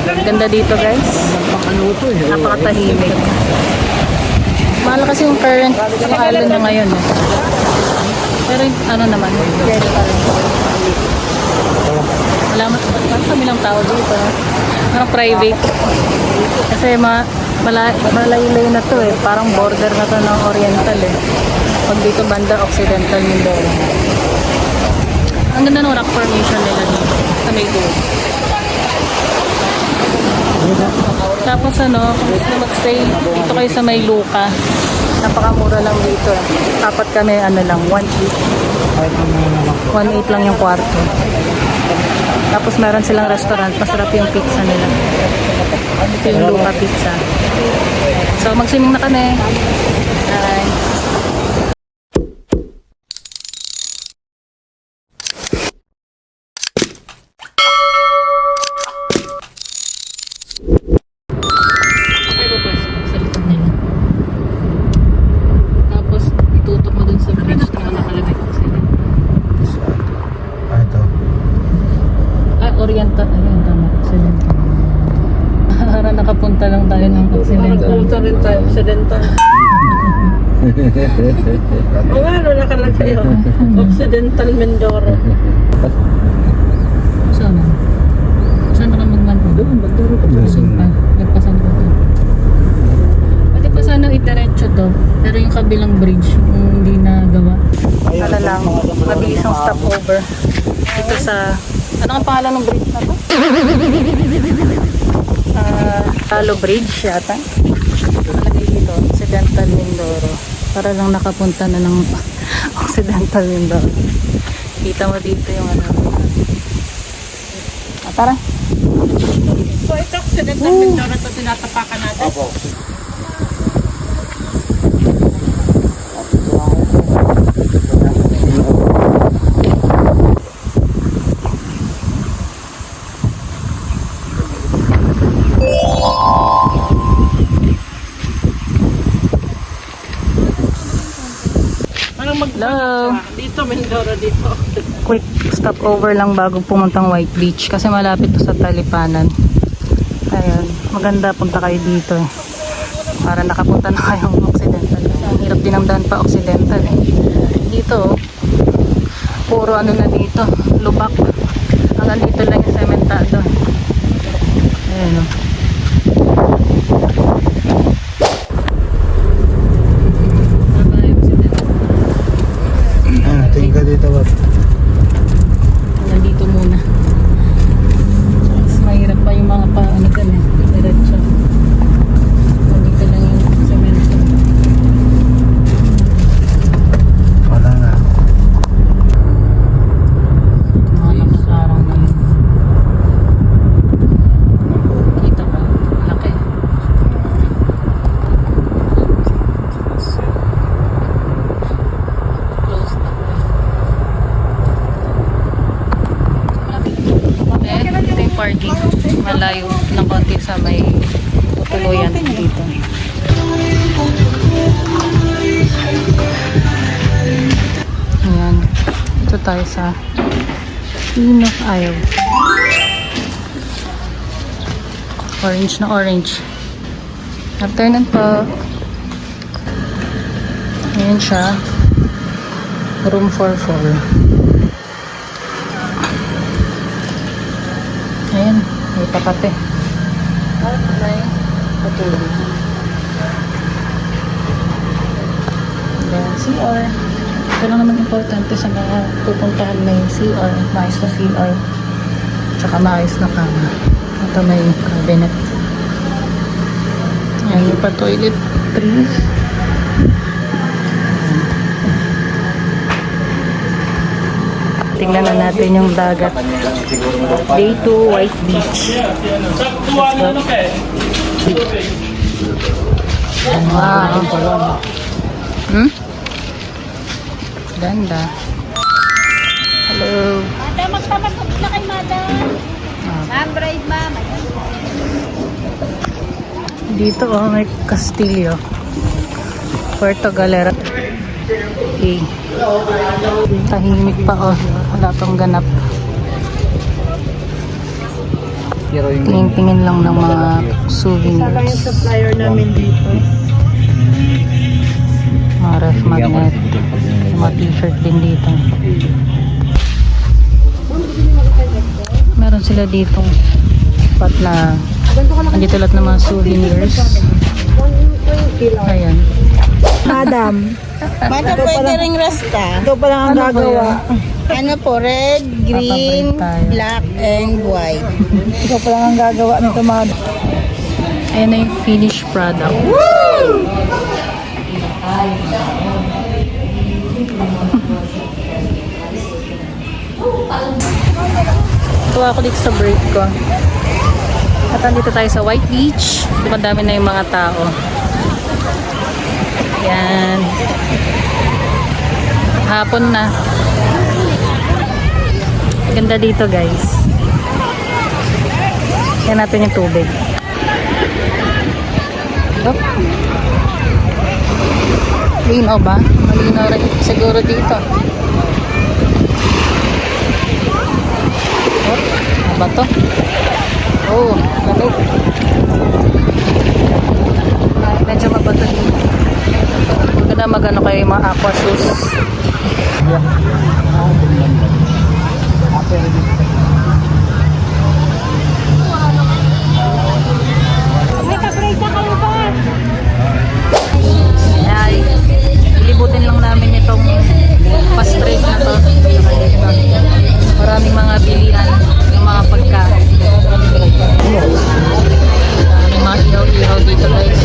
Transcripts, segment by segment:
Ganda dito guys. Napakatahimik. Mahal kasi yung current ng island na ngayon. Eh. Pero ano naman, yes pa rin. Parang kami lang tao dito. Parang private. Kasi malayo na to eh. Parang border na to ng Oriental eh. Pag dito banda, Occidental Mindoro. Ang ganda ng rock formation nila dito. Sa may dulo. Tapos ano, kung gusto mag-stay dito kayo sa may Luca. Napakamura lang dito. Apat kami, ano lang, 1.8. 1.8 lang yung kwarto. Tapos meron silang restaurant. Masarap yung pizza nila. Ito yung Luca Pizza. So mag-swimming na kami. Bye. Oriental, ayun tama, Occidental. Nakapunta lang tayo ng Occidental. Nakapunta rin tayo, Occidental. O nga, ano nakalagay yun? Occidental Mindoro. Saan na? Saan na ka magmanto? Doon, Mindoro ka. Saan pa? Nagpasan ko to. Pwede pa sana itiretso to. Pero yung kabilang bridge, yung hindi na gawa. Ano lang, mabilis ang stopover. Dito sa... Ano ang pangalan ng bridge na to? Talo Bridge yata. Nalagay dito, Occidental Mindoro. Para lang nakapunta na ng Occidental Mindoro. Kita mo dito yung ano. Tara. So ito, Occidental Mindoro ito tinatapakan natin. Opo. Hello. Dito, Mindoro dito. Quick stopover lang bago pumuntang White Beach kasi malapit to sa Talipanan. Ayun, maganda punta kayo dito eh. Para nakapunta na kayong Occidental. Kasi ang hirap din ang daan pa Occidental eh. Dito, puro ano na dito, lubak. Hanggang dito lang yung sementado. Ayun o. Tinggal dito ba? Nandito muna. Mas mahirap pa yung mga ano dyan eh. Diretso. Nandito lang yung semento. Wala na. Mga nakasarang na yun. Kita ba? Laki. Close na. Ito yung parking. Malayo ng konti sa may tutuluyan dito. Ayan. Ito tayo sa King of Isle. Orange na orange. Afternoon po. Ayan siya. Room 44. Ayan, may pakate. At may patulog. Ayan, CR. Ito lang naman importante sa mga pupuntahan may CR. Maayos na CR. Tsaka maayos na kama. Ito may cabinet. Ayan, yung pa-toilet. 3. Tingnan na natin yung dagat. Day 2, White Beach. Wow. Ganda. Hello. Madam, magpapasok na kay Madam. Ma'am, bride ma'am. Dito oh, may Castillo. Puerto Galera. Okay. Tahimik pa oh. Wala tong ganap. Tingin-tingin lang ng mga Isa lang yung souvenirs. supplier namin dito. Mga ref magnet. Mga t-shirt din dito. Meron sila ditong spot na andito lahat ng mga souvenirs. Ayan. Madam, pwede ring rasta. Ito pa lang ang gagawa. Ano po, red, green, Papaprint tayo. black, and white. Ito pa lang ang gagawa nito mga... Ayan na yung finished product. Tuwa ako dito sa break ko. At andito tayo sa White Beach. Dumadami na yung mga tao. Yan. Hapon na. Ganda dito guys. Yan natin yung tubig. Oh. Linaw ba? Malinaw rin siguro dito. Oh, ano ba to? Oh, lamig. Medyo mabato dito. Maganda magano kayo yung mga aqua shoes. May ka-break na kayo ba? Ay, ilibutin lang namin itong fast break na to. Maraming mga bilihan, yung mga pagkain. Maraming mga ihaw-ihaw dito guys.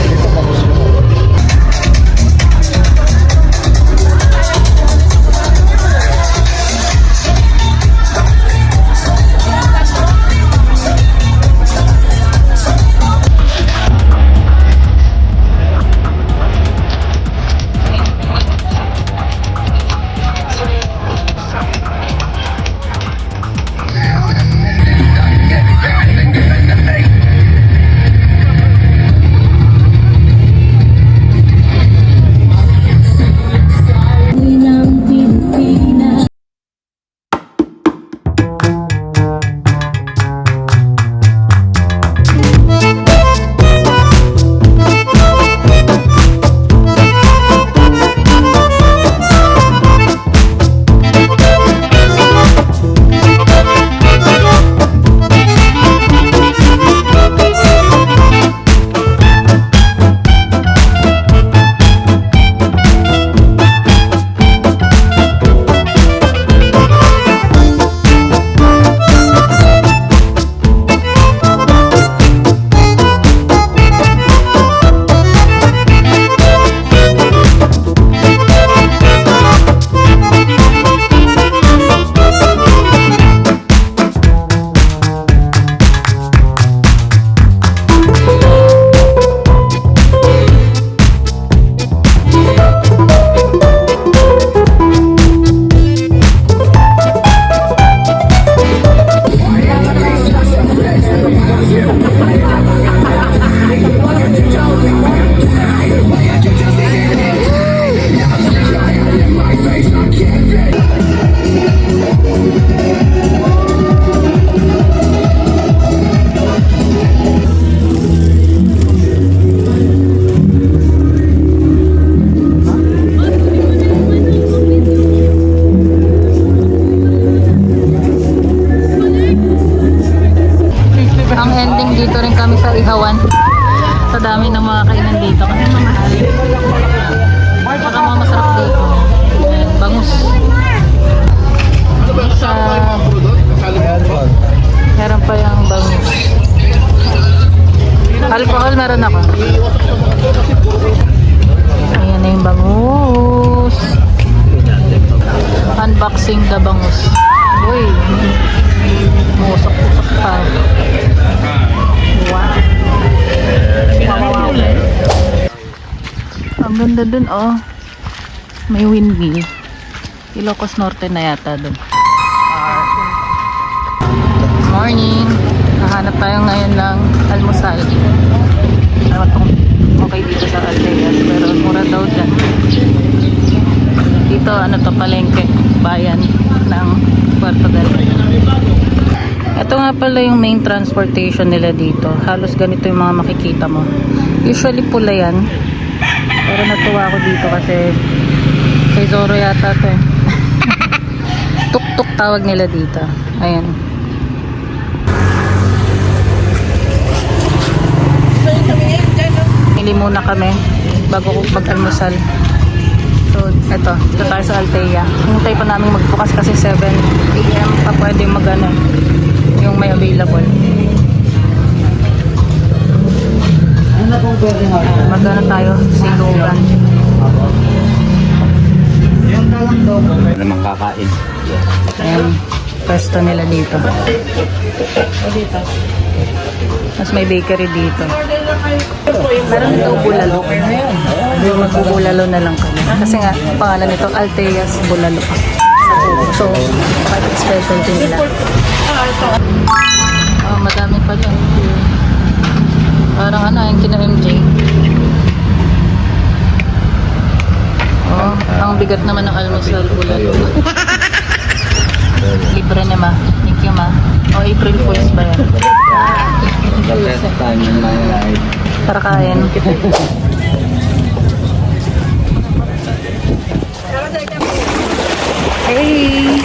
Ang ending dito rin kami sa Ihawan. Sa dami ng mga kainan dito kasi mamahal. Saka mga masarap dito. Bangus. Sa meron pa yung bangus. Alcohol meron ako. Ayan na yung bangus. Unboxing the bangus. Uy. Musok-usok pa. Wow. Wow. Ang ganda dun oh. May windmill. Ilocos Norte na yata dun. Morning. Nahanap tayo ngayon ng almusal. Ano itong okay dito sa Aldeas. Pero mura daw dyan. Dito ano to palengke. Bayan ng Puerto del Rey. Ito nga pala yung main transportation nila dito. Halos ganito yung mga makikita mo. Usually pula yan. Pero natuwa ako dito kasi kay Zoro yata to eh. Tuk-tuk tawag nila dito. Ayan. Pili muna kami bago ko mag-almusal. So, eto. Dito tayo sa Altea. Hintay pa namin magbukas kasi 7 PM pa pwede mag-ano yung may available. Magano tayo? Silugan. Ano makakain? Ayan. Pwesto nila dito. Mas may bakery dito. Meron ito bulalo. Magbubulalo na lang kami. Kasi nga, pangalan nito Altea's Bulalo. So, private specialty nila. Oh, madami pa lang. Parang ano, yung kina MJ. Oh, ang bigat naman ng almusal bulalo. Libre na ma. Thank you ma. O April Fools ba yan? Para kain. Hey!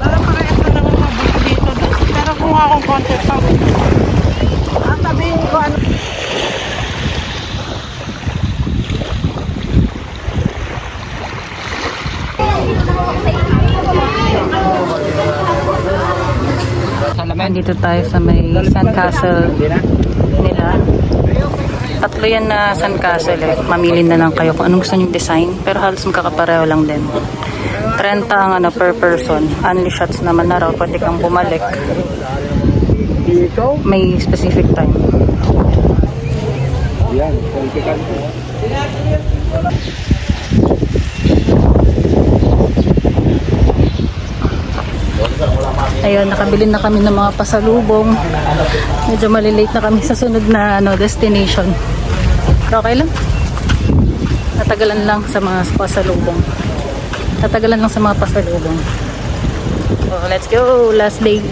Parang parehas na naman mabuti dito. Pero kung akong konti pa. Sabihin ko ano. Nandito tayo sa may sandcastle nila. Tatlo yan na sandcastle eh. Mamili na lang kayo kung anong gusto nyong design. Pero halos magkakapareho lang din. 30 ang ano per person. Only shots naman na raw. Pwede kang bumalik. May specific time. Yan, political po. Ayun, nakabili na kami ng mga pasalubong. Medyo malilate na kami sa sunod na destination. Pero okay lang. Natagalan lang sa mga pasalubong. Natagalan lang sa mga pasalubong. So, let's go! Last day.